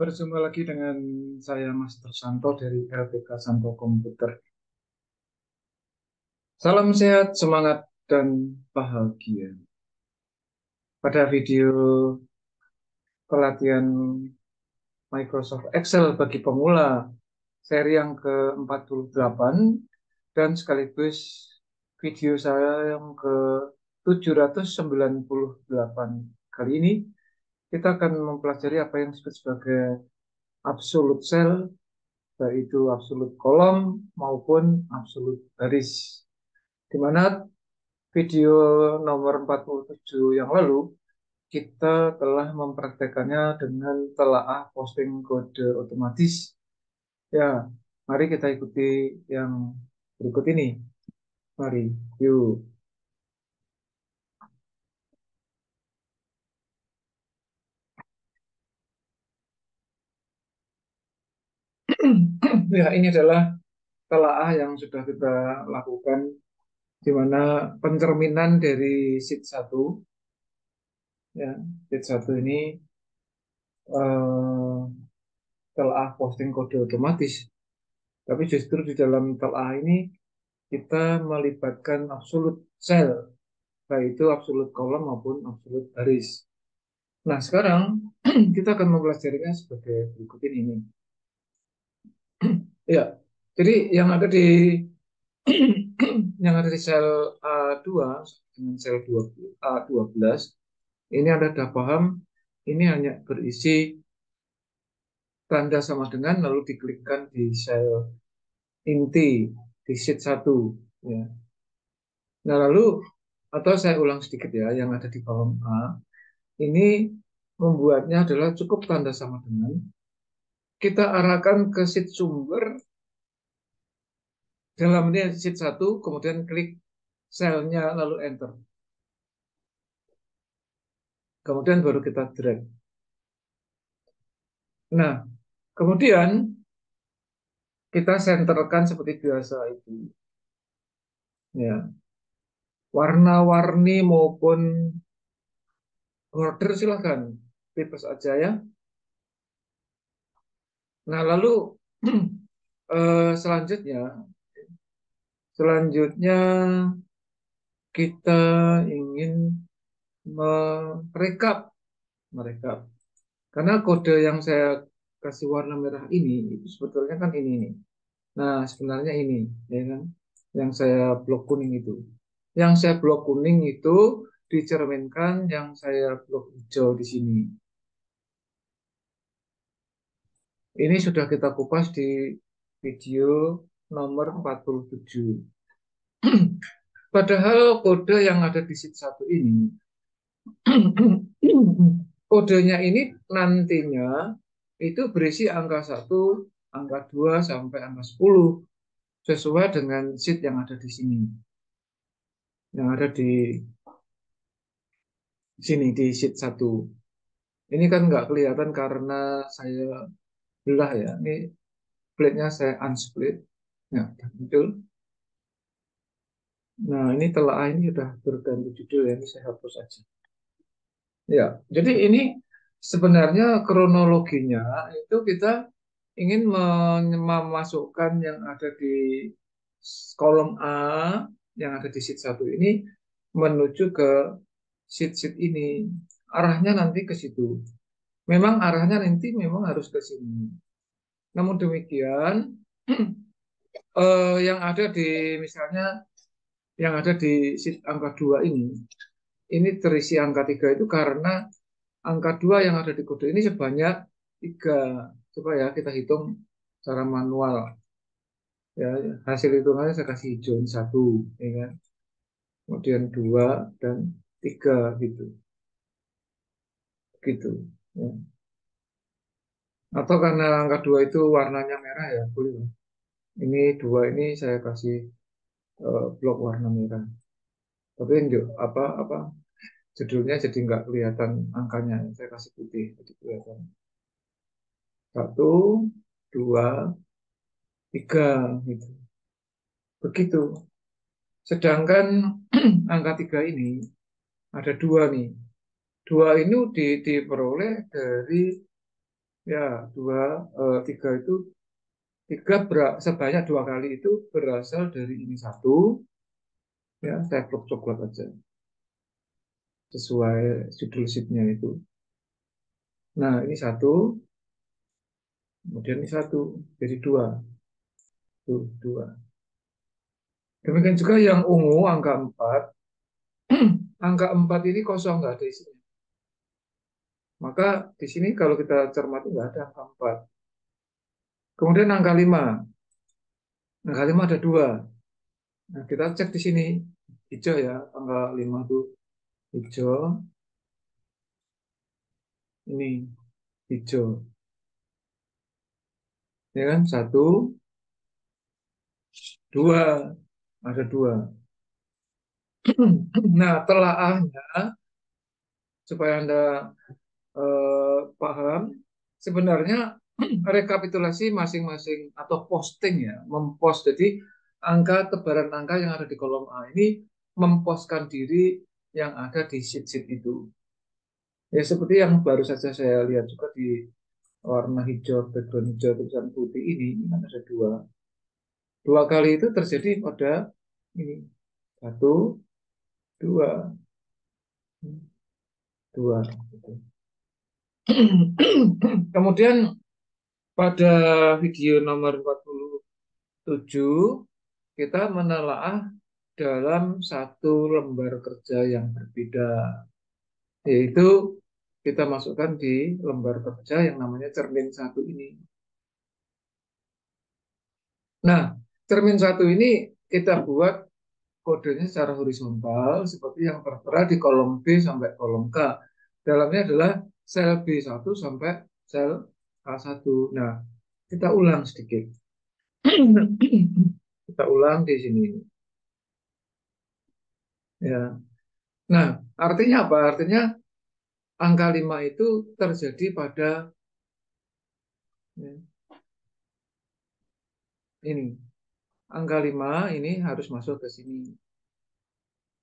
Berjumpa lagi dengan saya Master Santo dari LPK Santo Komputer. Salam sehat, semangat, dan bahagia. Pada video pelatihan Microsoft Excel bagi pemula seri yang ke-48 dan sekaligus video saya yang ke-798 kali ini kita akan mempelajari apa yang disebut sebagai absolute cell, yaitu absolute kolom maupun absolute baris. Di mana video nomor 47 yang lalu kita telah mempraktekannya dengan telaah posting kode otomatis. Ya, mari kita ikuti yang berikut ini. Mari, yuk. Ya, ini adalah telaah yang sudah kita lakukan, di mana pencerminan dari sheet 1, ya, sheet 1 ini eh, telaah posting kode otomatis. Tapi justru di dalam telaah ini kita melibatkan absolute cell, baik itu absolute kolom maupun absolute baris. Nah, sekarang kita akan mempelajarinya sebagai berikut ini. Ya, jadi yang ada di yang ada di sel A2 dengan sel 20, A12 ini Anda sudah paham, ini hanya berisi tanda sama dengan lalu diklikkan di sel inti di sheet 1, ya. Nah, lalu atau saya ulang sedikit ya, yang ada di kolom A ini membuatnya adalah cukup tanda sama dengan kita arahkan ke sheet sumber dalam ini sheet 1, kemudian klik selnya lalu enter. Kemudian baru kita drag. Nah, kemudian kita senterkan seperti biasa itu. Ya, warna-warni maupun border silahkan bebas aja ya. Nah, lalu selanjutnya selanjutnya kita ingin merekap merekap karena kode yang saya kasih warna merah ini itu sebetulnya kan ini nih. Nah, sebenarnya ini ya kan yang saya blok kuning itu. Yang saya blok kuning itu dicerminkan yang saya blok hijau di sini. Ini sudah kita kupas di video nomor 47. Padahal kode yang ada di sheet 1 ini kodenya ini nantinya itu berisi angka 1, angka 2 sampai angka 10 sesuai dengan sheet yang ada di sini. Yang ada di sini di sheet 1. Ini kan nggak kelihatan karena saya belah ya. Ini plate-nya saya unsplit. Ya, muncul. Nah, ini telaah ini sudah berganti judul ya. Ini saya hapus aja. Ya, jadi ini sebenarnya kronologinya itu kita ingin memasukkan yang ada di kolom A yang ada di sheet 1 ini menuju ke sheet-sheet ini. Arahnya nanti ke situ. Memang arahnya nanti memang harus ke sini. Namun demikian, yang ada di misalnya yang ada di sheet angka 2 ini terisi angka 3 itu karena angka 2 yang ada di kode ini sebanyak 3. Coba ya kita hitung secara manual. Ya, hasil hitungannya saya kasih hijau 1, ya kan? Kemudian 2 dan 3 gitu. Gitu. Ya. Atau karena angka 2 itu warnanya merah ya, boleh. Ini 2 ini saya kasih blok warna merah. Tapi apa judulnya jadi nggak kelihatan angkanya. Saya kasih putih jadi kelihatan. 1, 2, 3 gitu. Begitu. Sedangkan angka 3 ini ada 2 nih. 2 ini diperoleh dari Ya, tiga itu, sebanyak dua kali itu berasal dari ini satu, ya, saya klub coklat aja, sesuai judul sheet-nya itu. Nah, ini satu, kemudian ini satu, jadi dua, tuh, dua. Demikian juga yang ungu, angka 4, angka 4 ini kosong, nggak ada isinya. Maka di sini kalau kita cermati nggak ada angka 4. Kemudian angka 5, angka 5 ada dua. Nah, kita cek di sini, hijau ya, angka 5 itu hijau, ini hijau, ya kan? Satu, dua, ada dua. Nah, telaahnya supaya Anda paham, sebenarnya rekapitulasi masing-masing atau posting ya, mempost. Jadi angka tebaran angka yang ada di kolom A ini mempostkan diri yang ada di sheet-sheet itu. Ya seperti yang baru saja saya lihat juga di warna hijau, background hijau, tulisan putih ini kan ada dua. Dua kali itu terjadi pada ini. Satu, dua, dua. Kemudian pada video nomor 47 kita menelaah dalam satu lembar kerja yang berbeda, yaitu kita masukkan di lembar kerja yang namanya cermin satu ini. Nah, cermin satu ini kita buat kodenya secara horizontal seperti yang tertera di kolom B sampai kolom K. Dalamnya adalah sel B1 sampai sel A1. Nah, kita ulang sedikit. Kita ulang di sini. Ya. Nah, artinya apa? Artinya angka 5 itu terjadi pada, ya, ini. Angka 5 ini harus masuk ke sini.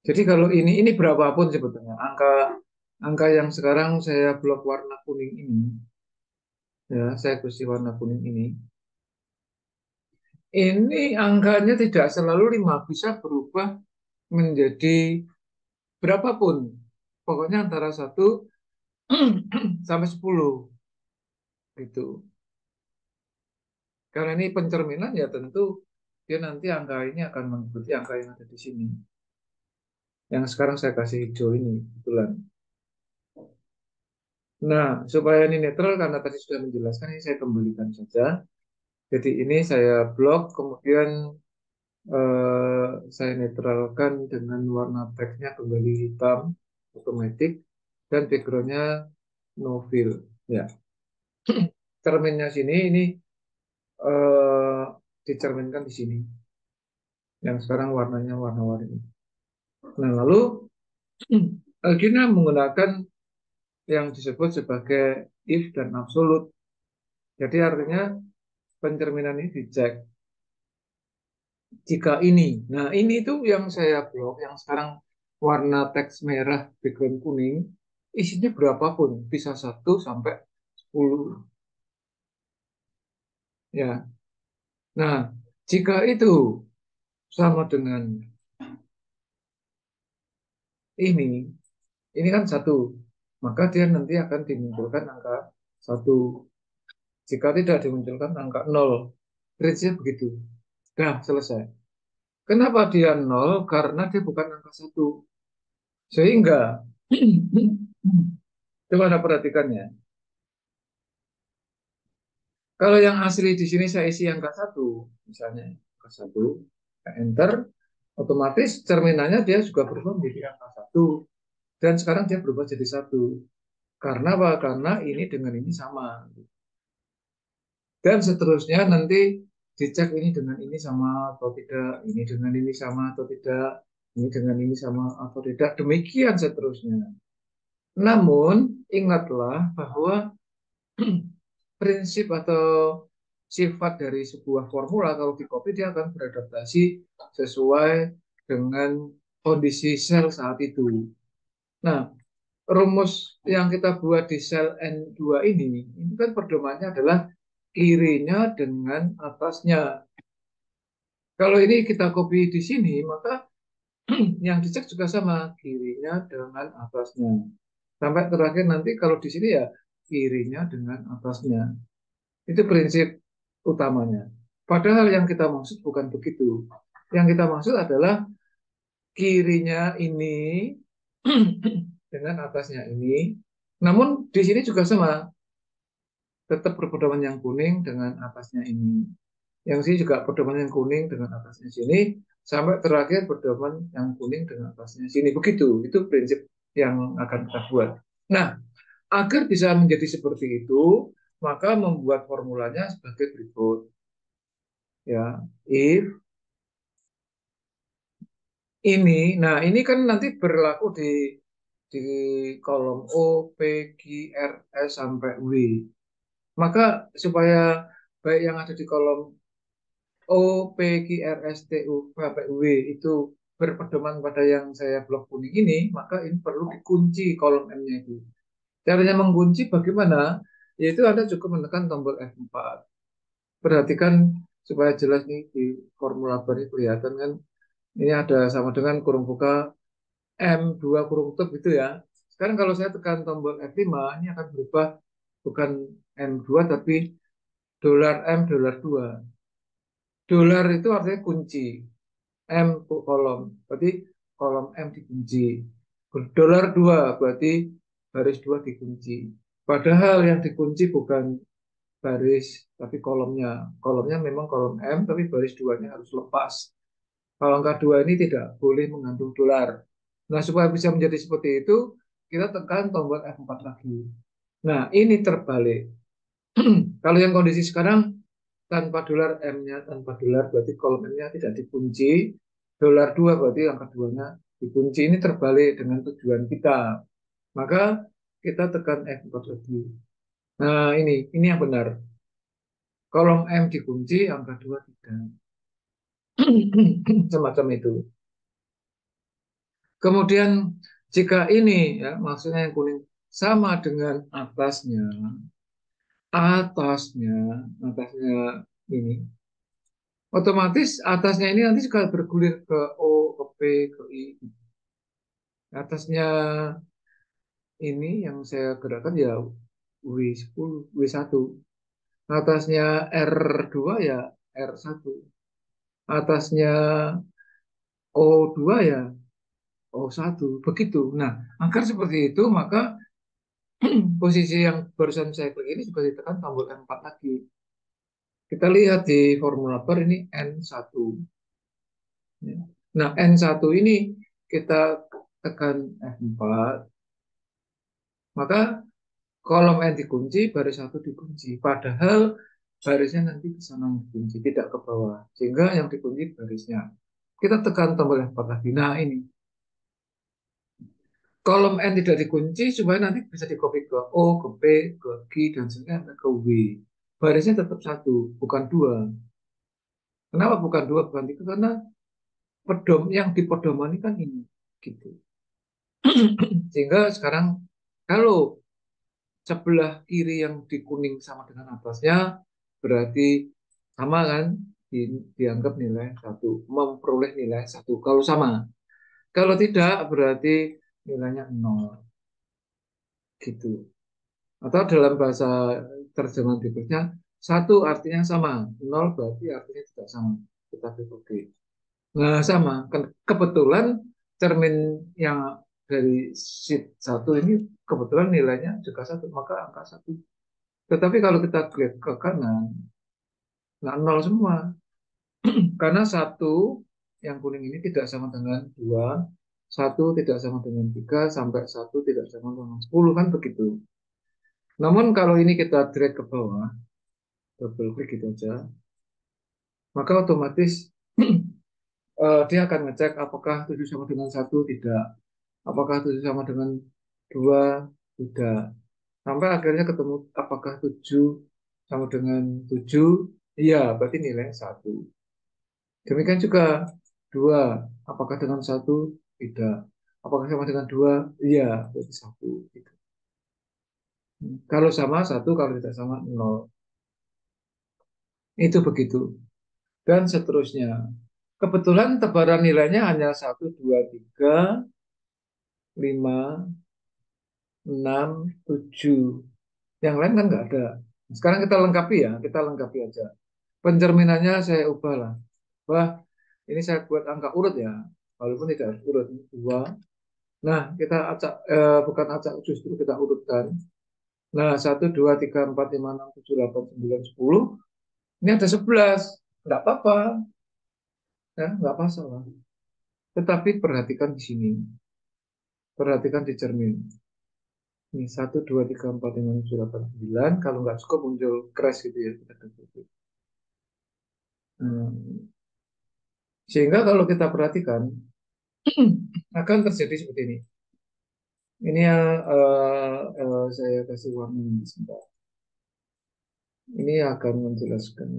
Jadi kalau ini berapapun sebetulnya. Angka yang sekarang saya blok warna kuning ini, ya, saya kasih warna kuning ini angkanya tidak selalu 5, bisa berubah menjadi berapapun. Pokoknya antara 1 sampai 10 gitu. Karena ini pencerminan ya tentu dia nanti angka ini akan mengikuti angka yang ada di sini. Yang sekarang saya kasih hijau ini kebetulan. Nah, supaya ini netral karena tadi sudah menjelaskan, ini saya kembalikan saja. Jadi ini saya blok, kemudian saya netralkan dengan warna teksnya kembali hitam, otomatis, dan backgroundnya no fill. Ya, cerminnya sini ini eh, dicerminkan di sini. Yang sekarang warnanya warna-warni. Nah, lalu Gina menggunakan yang disebut sebagai if dan absolute. Jadi artinya pencerminan ini dicek jika ini. Nah, ini tuh yang saya blok, yang sekarang warna teks merah, background kuning, isinya berapapun, bisa 1 sampai 10. Ya. Nah, jika itu sama dengan ini, ini kan 1, maka dia nanti akan dimunculkan angka 1. Jika tidak dimunculkan angka 0, range-nya begitu. Nah, selesai. Kenapa dia 0? Karena dia bukan angka 1. Sehingga, coba Anda perhatikan ya. Kalau yang asli di sini saya isi angka 1, misalnya angka 1, enter, otomatis cerminannya dia juga berubah menjadi angka 1. Dan sekarang dia berubah jadi 1. Karena apa? Karena ini dengan ini sama. Dan seterusnya nanti dicek ini dengan ini sama atau tidak, ini dengan ini sama atau tidak, ini dengan ini sama atau tidak, demikian seterusnya. Namun ingatlah bahwa prinsip atau sifat dari sebuah formula kalau di copy dia akan beradaptasi sesuai dengan kondisi sel saat itu. Nah, rumus yang kita buat di sel N2 ini kan pedomannya adalah kirinya dengan atasnya. Kalau ini kita copy di sini, maka yang dicek juga sama, kirinya dengan atasnya. Sampai terakhir nanti kalau di sini ya kirinya dengan atasnya. Itu prinsip utamanya. Padahal yang kita maksud bukan begitu. Yang kita maksud adalah kirinya ini dengan atasnya ini. Namun di sini juga sama, tetap berpedoman yang kuning dengan atasnya ini. Yang sini juga pedoman yang kuning dengan atasnya sini, sampai terakhir pedoman yang kuning dengan atasnya sini. Begitu, itu prinsip yang akan kita buat. Nah, agar bisa menjadi seperti itu, maka membuat formulanya sebagai berikut. Ya, if nah ini kan nanti berlaku di kolom O, P, Q, R, S sampai W. Maka supaya baik yang ada di kolom O, P, Q, R, S, T, U, sampai W itu berpedoman pada yang saya blok kuning ini, maka ini perlu dikunci kolom M-nya itu. Caranya mengunci bagaimana? Yaitu Anda cukup menekan tombol F4. Perhatikan supaya jelas nih di formulator ini kelihatan kan. Ini ada sama dengan kurung buka M2 kurung tutup gitu ya. Sekarang kalau saya tekan tombol F5, ini akan berubah bukan M2 tapi dolar M dolar 2. Dolar itu artinya kunci. M kolom, berarti kolom M dikunci. Dolar 2 berarti baris 2 dikunci. Padahal yang dikunci bukan baris, tapi kolomnya. Kolomnya memang kolom M, tapi baris 2-nya harus lepas. Kalau angka 2 ini tidak boleh mengandung dolar. Nah, supaya bisa menjadi seperti itu, kita tekan tombol F4 lagi. Nah, ini terbalik. Kalau yang kondisi sekarang, tanpa dolar, M-nya tanpa dolar, berarti kolom M-nya tidak dikunci. Dolar 2 berarti angka 2-nya dikunci. Ini terbalik dengan tujuan kita. Maka kita tekan F4 lagi. Nah, ini yang benar. Kolom M dikunci, angka 2 tidak. Semacam itu. Kemudian jika ini ya maksudnya yang kuning sama dengan atasnya, atasnya ini, otomatis atasnya ini nanti juga bergulir ke O, ke P, ke I. Atasnya ini yang saya gerakkan ya W10, W1. Atasnya R2 ya R1. Atasnya O2 ya O1. Begitu. Nah, agar seperti itu maka posisi yang barusan saya klik ini juga ditekan tombol N4 lagi. Kita lihat di formulator ini N1. Nah, N1 ini kita tekan F4, maka kolom N dikunci, baris 1 dikunci. Padahal barisnya nanti ke sana dikunci, tidak ke bawah. Sehingga yang dikunci barisnya. Kita tekan tombol F4 lagi. Nah, ini. Kolom N tidak dikunci supaya nanti bisa di copy ke O, ke P, ke Q, dan seterusnya ke W. Barisnya tetap satu, bukan dua. Kenapa bukan dua, bukan tiga? Karena yang dipedomani kan ini. Gitu. Sehingga sekarang kalau sebelah kiri yang di kuning sama dengan atasnya, berarti sama kan? Dianggap nilai satu, memperoleh nilai satu. Kalau sama. Kalau tidak, berarti nilainya nol. Gitu. Atau dalam bahasa terjemahan berikutnya, satu artinya sama, nol berarti artinya tidak sama, tetapi oke. Nah, sama. Kebetulan cermin yang dari sheet satu ini kebetulan nilainya juga satu, maka angka satu. Tetapi kalau kita klik ke kanan, nah nol semua. Karena satu yang kuning ini tidak sama dengan dua, satu tidak sama dengan tiga, sampai satu tidak sama dengan 10, kan begitu. Namun kalau ini kita drag ke bawah, double klik gitu aja, maka otomatis dia akan ngecek apakah 7 sama dengan satu, tidak. Apakah 7 sama dengan dua, tidak. Sampai akhirnya ketemu apakah 7 sama dengan 7, iya, berarti nilai satu. Demikian juga dua, apakah dengan satu, tidak. Apakah sama dengan 2? Iya, berarti 1. Gitu. Kalau sama 1, kalau tidak sama 0. Itu begitu. Dan seterusnya. Kebetulan tebaran nilainya hanya 1, 2, 3, 5, 6, 7. Yang lain kan nggak ada. Sekarang kita lengkapi ya, kita lengkapi aja. Pencerminannya saya ubah lah. Wah, ini saya buat angka urut ya, walaupun tidak harus urut. 2. Nah, kita acak, bukan acak, justru kita urutkan. Nah, 1, 2, 3, 4, 5, 6, 7, 8, 9, 10. Ini ada 11. Nggak apa-apa, ya, nggak masalah. Tetapi perhatikan di sini. Perhatikan di cermin. Ini 1, 2, 3, 4, 5, 6, 7, 8, 9. Kalau nggak cukup muncul crash gitu ya. Sehingga kalau kita perhatikan, akan terjadi seperti ini. Ini yang saya kasih warna ini sebentar. Ini akan menjelaskan.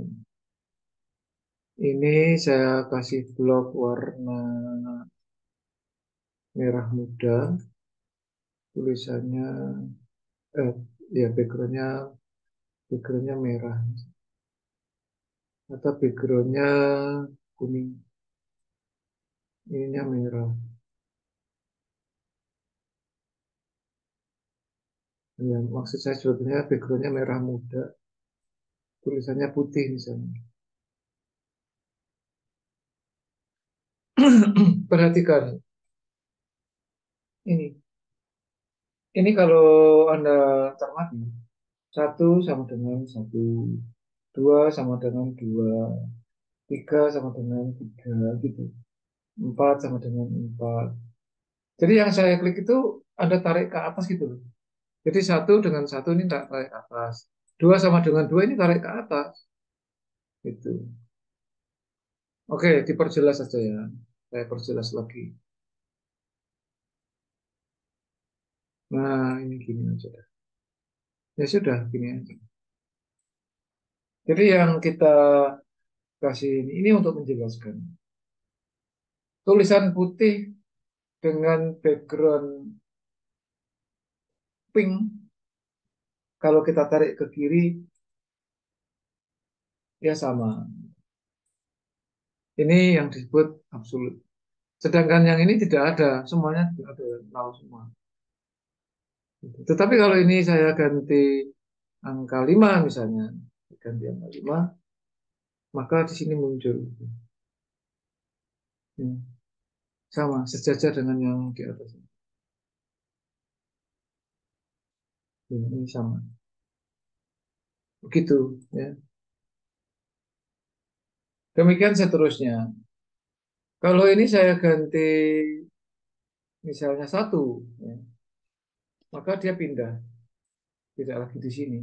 Ini saya kasih blok warna merah muda. Tulisannya, eh, ya backgroundnya merah. Atau backgroundnya kuning. Ininya merah. Ya, maksud saya sebetulnya backgroundnya merah muda. Tulisannya putih misalnya. Perhatikan ini. Ini kalau Anda cermati, 1 sama dengan 1, 2 sama dengan 2, 3 sama dengan 3, gitu. 4 sama dengan 4. Jadi yang saya klik itu ada tarik ke atas gitu loh. Jadi 1 dengan 1 ini tarik ke atas. 2 sama dengan 2 ini tarik ke atas. Gitu. Oke, diperjelas saja ya. Saya perjelas lagi. Nah, ini gini aja. Ya sudah, gini aja. Jadi yang kita kasih ini untuk menjelaskan. Tulisan putih dengan background pink, kalau kita tarik ke kiri, ya sama. Ini yang disebut absolut. Sedangkan yang ini tidak ada, semuanya tidak ada nol semua. Tetapi kalau ini saya ganti angka 5 misalnya, ganti angka 5, maka di sini muncul. Ya, sama, sejajar dengan yang di atas. Ya, ini sama. Begitu. Ya. Demikian seterusnya. Kalau ini saya ganti misalnya 1, ya, maka dia pindah. Tidak lagi di sini.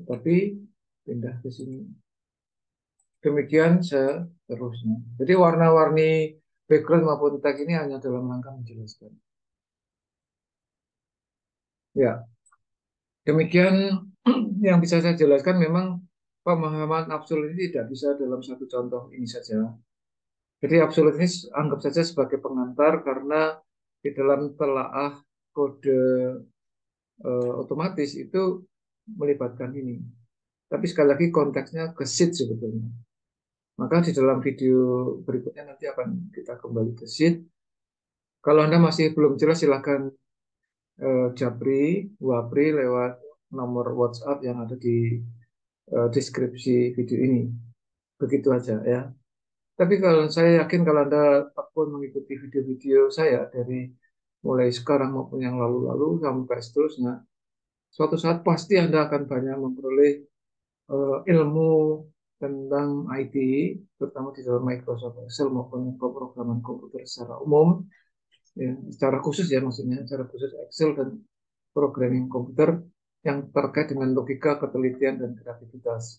Tetapi pindah ke sini. Demikian seterusnya. Jadi warna-warni background maupun tag ini hanya dalam rangka menjelaskan. Ya, demikian yang bisa saya jelaskan. Memang pemahaman absolut ini tidak bisa dalam satu contoh ini saja. Jadi absolut ini anggap saja sebagai pengantar karena di dalam telaah kode otomatis itu melibatkan ini. Tapi sekali lagi konteksnya ke sheet sebetulnya. Maka di dalam video berikutnya nanti akan kita kembali ke sheet. Kalau Anda masih belum jelas silahkan Japri, Wapri lewat nomor WhatsApp yang ada di deskripsi video ini. Begitu aja ya. Tapi kalau saya yakin kalau Anda pun mengikuti video-video saya dari mulai sekarang maupun yang lalu-lalu sampai seterusnya, suatu saat pasti Anda akan banyak memperoleh ilmu tentang IT, terutama di dalam Microsoft Excel maupun pemrograman komputer secara umum, ya, secara khusus ya maksudnya, secara khusus Excel dan programming komputer yang terkait dengan logika, ketelitian, dan kreativitas.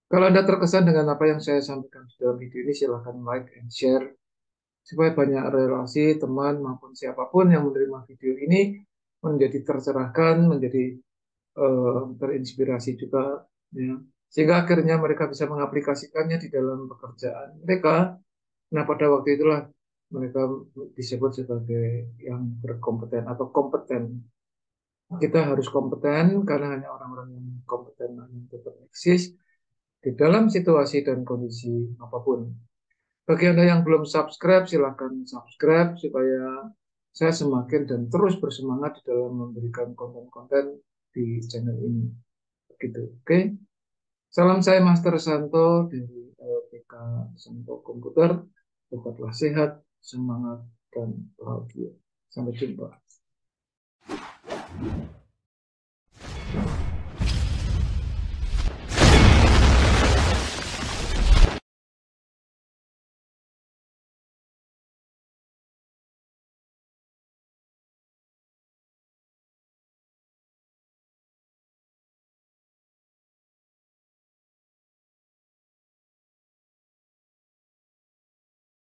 Kalau Anda terkesan dengan apa yang saya sampaikan di dalam video ini, silahkan like and share supaya banyak relasi, teman, maupun siapapun yang menerima video ini menjadi tercerahkan, menjadi terinspirasi juga, ya. Sehingga akhirnya mereka bisa mengaplikasikannya di dalam pekerjaan mereka. Nah, pada waktu itulah mereka disebut sebagai yang berkompeten atau kompeten. Kita harus kompeten karena hanya orang-orang yang kompeten yang tetap eksis di dalam situasi dan kondisi apapun. Bagi Anda yang belum subscribe, silahkan subscribe supaya saya semakin dan terus bersemangat di dalam memberikan konten-konten di channel ini. Begitu, oke? Salam saya Master Santo dari LPK Santo Komputer. Tetaplah sehat, semangat, dan bahagia. Sampai jumpa.